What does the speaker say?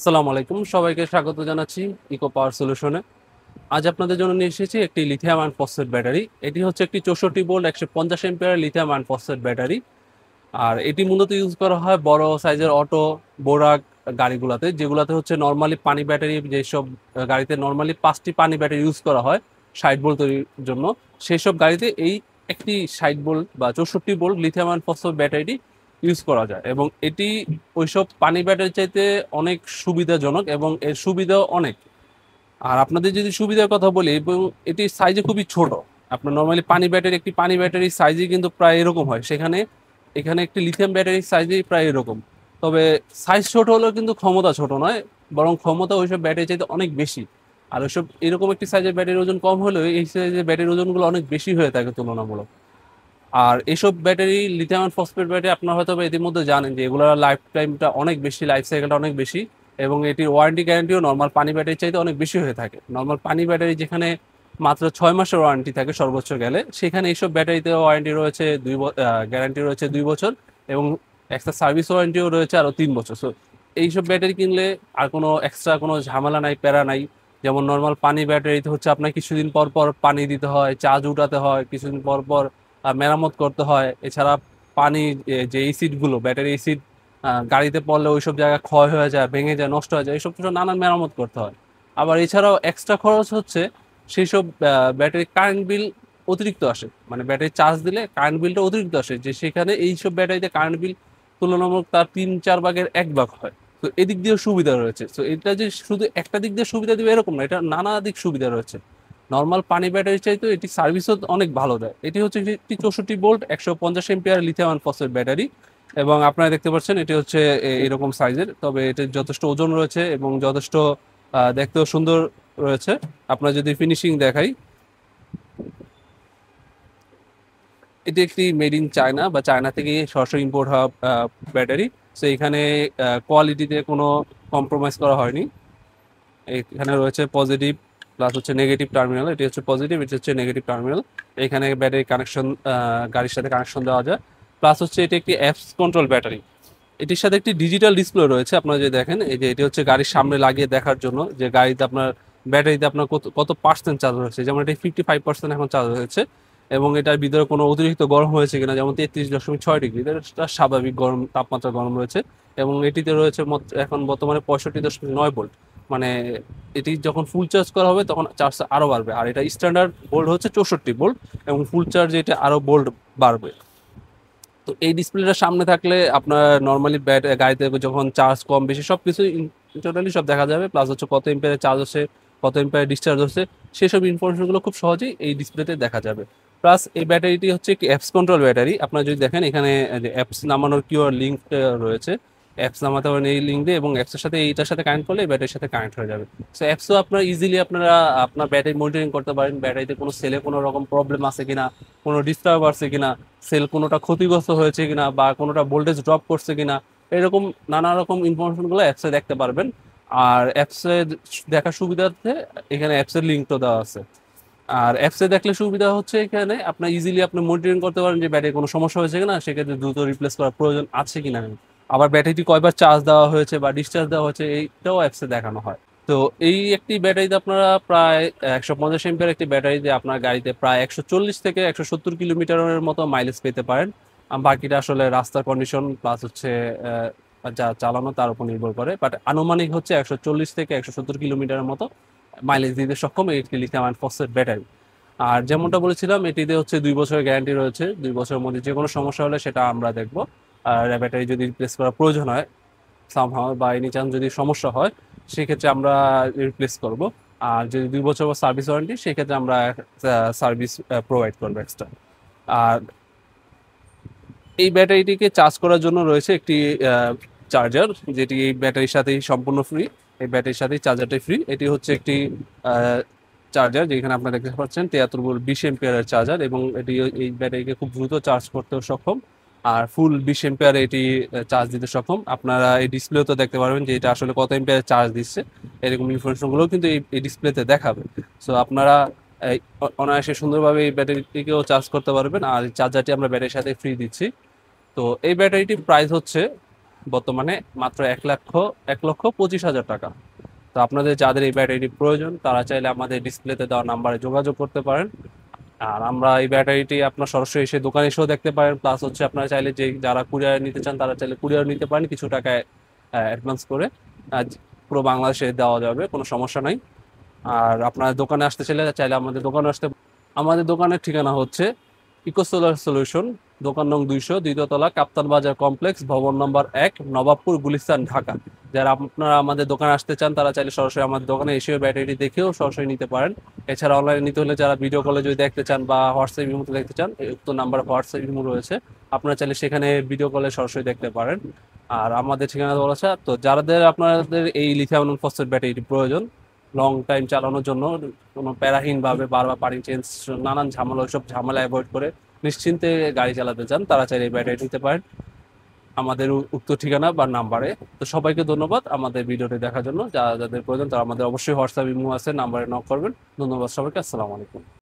আসসালামু আলাইকুম, সবাইকে স্বাগত জানাচ্ছি ইকো পাওয়ার সলিউশনে। আজ আপনাদের জন্য নিয়ে এসেছি একটি লিথিয়াম আয়ন ফসফেট ব্যাটারি। এটি হচ্ছে একটি 64 volt 150 ampere lithium ion phosphate battery. আর এটি মূলত ইউজ করা হয় বড় সাইজের অটো, বোরাক গাড়িগুলোতে, যেগুলোতে হচ্ছে নর্মালি পানি ব্যাটারি, যেসব গাড়িতে নর্মালি 5টি পানি ব্যাটারি ইউজ করা হয় 60 ভোল্ট তৈরির জন্য, সেই সব গাড়িতে এই একটি 60 ভোল্ট বা 64 ভোল্ট লিথিয়াম আয়ন ফসফেট ব্যাটারিটি ইউজ করা যায়। এবং এটি ওইসব পানি ব্যাটারি চাইতে অনেক সুবিধাজনক এবং এর সুবিধাও অনেক। আর আপনাদের যদি সুবিধার কথা বলি, এবং এটি সাইজে খুবই ছোট। আপনার নর্মালি পানি ব্যাটারি, একটি পানি ব্যাটারির সাইজই কিন্তু প্রায় এরকম হয়, সেখানে এখানে একটি লিথিয়াম ব্যাটারির সাইজই প্রায় এরকম। তবে সাইজ ছোট হলেও কিন্তু ক্ষমতা ছোট নয়, বরং ক্ষমতা ওইসব ব্যাটারি চাইতে অনেক বেশি। আর ওইসব এরকম একটি সাইজের ব্যাটারির ওজন কম হলেও এই সাইজের ব্যাটারির ওজনগুলো অনেক বেশি হয়ে থাকে তুলনামূলক। আর এসব ব্যাটারি, লিথিয়াম ফসফেট ব্যাটারি, আপনারা হয়তো ইতিমধ্যে জানেন যে এগুলোর লাইফ টাইমটা অনেক বেশি, লাইফ সাইকেলটা অনেক বেশি। এবং এটির ওয়ারেন্টি গ্যারান্টিও নর্মাল পানি ব্যাটারির চাইতে অনেক বেশি হয়ে থাকে। নর্মাল পানি ব্যাটারি যেখানে মাত্র 6 মাসের ওয়ারেন্টি থাকে সর্বোচ্চ গেলে, সেখানে এইসব ব্যাটারিতে ওয়ারেন্টি রয়েছে গ্যারান্টি রয়েছে 2 বছর, এবং এক্সট্রা সার্ভিস ওয়ারেন্টিও রয়েছে আরো 3 বছর। সো এইসব ব্যাটারি কিনলে আর কোনো এক্সট্রা কোনো ঝামেলা নাই, প্যারা নাই। যেমন নর্মাল পানি ব্যাটারিতে হচ্ছে আপনার কিছুদিন পর পর পানি দিতে হয়, চার্জ উঠাতে হয়, কিছুদিন পর পর মেরামত করতে হয়। এছাড়া পানি, যে এসিড গুলো, ব্যাটারি এসিড গাড়িতে পড়লে ওইসব জায়গায় ক্ষয় হয়ে যায়, ভেঙে যায়, নষ্ট হয়ে যায়, এইসব কিছু নানান মেরামত করতে হয়। আবার এছাড়াও এক্সট্রা খরচ হচ্ছে সেই সব ব্যাটারি কারেন্ট বিল অতিরিক্ত আসে, মানে ব্যাটারি চার্জ দিলে কারেন্ট বিলটা অতিরিক্ত আসে, যে সেখানে এইসব ব্যাটারিতে কারেন্ট বিল তুলনামূলক তার 3-4 ভাগের 1 ভাগ হয়। তো এদিক দিয়েও সুবিধা রয়েছে। তো এটা যে শুধু একটা দিক দিয়ে সুবিধা দিবে এরকম না, এটা নানা দিক সুবিধা রয়েছে। নর্মাল পানি ব্যাটারি চাইতে এটি সার্ভিসও অনেক ভালো দেয়। এটি হচ্ছে একটি 64 volt 150 ampere lithium phosphate battery. এবং আপনারা দেখতে পাচ্ছেন এটি হচ্ছে এরকম সাইজের, তবে এটির যথেষ্ট ওজন রয়েছে এবং যথেষ্ট দেখতেও সুন্দর রয়েছে। আপনার যদি ফিনিশিং দেখাই, এটি একটি মেড ইন চায়না বা চায়না থেকে সরাসরি ইম্পোর্ট হওয়া ব্যাটারি। তো এখানে কোয়ালিটিতে কোনো কম্প্রোমাইজ করা হয়নি। এখানে রয়েছে পজিটিভ প্লাস হচ্ছে নেগেটিভ টার্মিনাল। এটি হচ্ছে পজিটিভ, এটি হচ্ছে নেগেটিভ টার্মিনাল। এখানে ব্যাটারি কানেকশন, গাড়ির সাথে কানেকশন দেওয়া যায়। প্লাস হচ্ছে এটি একটি অ্যাপস কন্ট্রোল ব্যাটারি। এটির সাথে একটি ডিজিটাল ডিসপ্লে রয়েছে। আপনারা যদি দেখেন, এই যে এটি হচ্ছে গাড়ির সামনে লাগিয়ে দেখার জন্য যে গাড়িতে আপনার ব্যাটারিতে আপনার কত কত পার্সেন্ট চার্জ হয়েছে। যেমন এটি 55% এখন চার্জ হয়েছে। এবং এটার ভিতরে কোনো অতিরিক্ত গরম হয়েছে কিনা, যেমন 33.6 ডিগ্রি, এটা স্বাভাবিক গরম, তাপমাত্রা গরম রয়েছে। এবং এটিতে রয়েছে এখন বর্তমানে 65.9 ভোল্ট। মানে এটি যখন ফুল চার্জ করা হবে তখন চার্জটা আরো বাড়বে। আর এটা স্ট্যান্ডার্ড ভোল্ট হচ্ছে 64 ভোল্ট, এবং ফুল চার্জ এটা আরো ভোল্ট বাড়বে। তো এই ডিসপ্লেটা সামনে থাকলে আপনার নর্মালি গাড়িতে যখন চার্জ কম বেশি সবকিছু টোটালি সব দেখা যাবে। প্লাস হচ্ছে কত এম্পিয়ারে চার্জ হচ্ছে, কত এম্পিয়ারে ডিসচার্জ হচ্ছে, সেসব ইনফরমেশনগুলো খুব সহজেই এই ডিসপ্লেতে দেখা যাবে। প্লাস এই ব্যাটারিটি হচ্ছে একটি অ্যাপস কন্ট্রোল ব্যাটারি। আপনারা যদি দেখেন, এখানে যে অ্যাপস নামানোর কিউআর লিঙ্ক রয়েছে, অ্যাপস নামাতে পারেন এই লিঙ্ক দিয়ে, এবং অ্যাপসের সাথে এইটার সাথে কানেক্ট করলে এই ব্যাটারির সাথে কানেক্ট হয়ে যাবে। সো অ্যাপসও আপনারা ইজিলি আপনারা আপনার ব্যাটারি মনিটরিং করতে পারেন, ব্যাটারিতে কোনো সেলে কোনো রকম প্রবলেম আছে কিনা, কোনো ডিস্টার্ব আছে কিনা, সেল কোনোটা ক্ষতিগ্রস্ত হয়েছে কিনা, বা কোনোটা ভোল্টেজ ড্রপ করছে কিনা, এরকম নানা রকম ইনফরমেশনগুলো অ্যাপসে দেখতে পারবেন। আর অ্যাপসে দেখার সুবিধার্থে এখানে অ্যাপসের লিঙ্কটা দেওয়া আছে। আর অ্যাপসে দেখলে সুবিধা হচ্ছে এখানে আপনার ইজিলি আপনি মনিটরিং করতে পারেন যে ব্যাটারি কোনো সমস্যা হয়েছে কিনা, সেক্ষেত্রে দ্রুত রিপ্লেস করার প্রয়োজন আছে কিনা। আবার ব্যাটারিটি কয়বার চার্জ দেওয়া হয়েছে বা ডিসচার্জ দেওয়া হয়েছে, এইটাও অ্যাপসে দেখানো হয়। তো এই একটি ব্যাটারিতে আপনারা প্রায় 150 এম্পিয়ার একটি ব্যাটারিতে আপনার গাড়িতে প্রায় 140 থেকে 170 কিলোমিটারের মতো মাইলেজ পেতে পারেন। বাকিটা আসলে রাস্তার কন্ডিশন প্লাস হচ্ছে যা চালানো তার উপর নির্ভর করে, বাট আনুমানিক হচ্ছে 140 থেকে 170 কিলোমিটারের মতো মাইলেজ দিতে সক্ষম এই একটি লিথিয়াম আয়ন ফসফেট ব্যাটারি। আর যেমনটা বলেছিলাম, এটিতে হচ্ছে 2 বছরের গ্যারান্টি রয়েছে। 2 বছরের মধ্যে যে কোনো সমস্যা হলে সেটা আমরা দেখবো। আর ব্যাটারি যদি রিপ্লেস করার প্রয়োজন হয় সামহাও, বা এনি চান্স যদি সমস্যা হয়, সেক্ষেত্রে আমরা রিপ্লেস করব। আর যদি 2 বছর সার্ভিস ওয়ারেন্টি, সেক্ষেত্রে আমরা সার্ভিস প্রোভাইড করবো এক্সট্রা। আর এই ব্যাটারিটিকে চার্জ করার জন্য রয়েছে একটি চার্জার, যেটি এই ব্যাটারির সাথেই সম্পূর্ণ ফ্রি। এই ব্যাটারির সাথেই চার্জারটাই ফ্রি। এটি হচ্ছে একটি চার্জার, যেখানে আপনারা দেখতে পাচ্ছেন 73 ভোল্ট 20 এম্পিয়ারের চার্জার, এবং এটি এই ব্যাটারিকে খুব দ্রুত চার্জ করতেও সক্ষম। আর ফুল 20 এম্পিয়ারে এটি চার্জ দিতে সক্ষম। আপনারা এই ডিসপ্লেতে দেখতে পারবেন যে এটা আসলে কত এম্পিয়ারে চার্জ দিচ্ছে, এরকম ইনফরমেশনগুলোও কিন্তু এই ডিসপ্লেতে দেখাবে। সো আপনারা অনায়াসে সুন্দরভাবে এই ব্যাটারিটিকেও চার্জ করতে পারবেন। আর চার্জারটি আমরা ব্যাটারির সাথে ফ্রি দিচ্ছি। তো এই ব্যাটারিটির প্রাইস হচ্ছে বর্তমানে মাত্র 1,25,000 টাকা। তো আপনাদের যাদের এই ব্যাটারিটি প্রয়োজন তারা চাইলে আমাদের ডিসপ্লেতে দেওয়া নাম্বারে যোগাযোগ করতে পারেন। আর আমরা এই ব্যাটারিটি আপনার সরাসরি এসে দোকানে এসেও দেখতে পারেন, প্লাস হচ্ছে আপনারা চাইলে যে যারা কুরিয়ার নিতে চান তারা চাইলে কুরিয়ার নিতে পারেন কিছু টাকায় অ্যাডভান্স করে। আহ, পুরো বাংলাদেশে দেওয়া যাবে, কোনো সমস্যা নাই। আর আপনার দোকানে আসতে চাইলে চাইলে আমাদের দোকানে আসতে। আমাদের দোকানের ঠিকানা হচ্ছে ইকো সোলার সলিউশন, দোকান নং 200, দ্বিতীয় তলা, কাপ্তান বাজার কমপ্লেক্স, ভবন নম্বর 1, নবাবপুর, গুলিস্তান, ঢাকা। যারা আপনারা আমাদের দোকানে আসতে চান তারা চাইলে সরাসরি আমাদের দোকানে এসেও ব্যাটারি দেখেও সরাসরি নিতে পারেন। এছাড়া অনলাইনে নিতে হলে যারা ভিডিও কলে যদি দেখতে চান বা হোয়াটসঅ্যাপ ইমোতে দেখতে চান, উক্ত নাম্বার হোয়াটসঅ্যাপ ইমো রয়েছে, আপনারা চাইলে সেখানে ভিডিও কলে সরাসরি দেখতে পারেন। আর আমাদের ঠিকানা বলা আছে। তো যাদের আপনাদের এই লিথিয়াম আয়রন ফসফেট ব্যাটারিটি প্রয়োজন লং টাইম চালানোর জন্য, কোনো প্যারাহীন ভাবে বারবার পানি চেঞ্জ, নানান ঝামেলা, ওইসব ঝামেলা অ্যাভয়েড করে নিশ্চিন্তে গাড়ি চালাতে চান, তারা চাইলে এই ব্যাটারি নিতে পারেন আমাদের উক্ত ঠিকানা বা নাম্বারে। তো সবাইকে ধন্যবাদ আমাদের ভিডিওটি দেখার জন্য। যাদের প্রয়োজন তারা আমাদের অবশ্যই হোয়াটসঅ্যাপ ইমো আছে, নাম্বারে নক করবেন। ধন্যবাদ সবাইকে, আসসালামু আলাইকুম।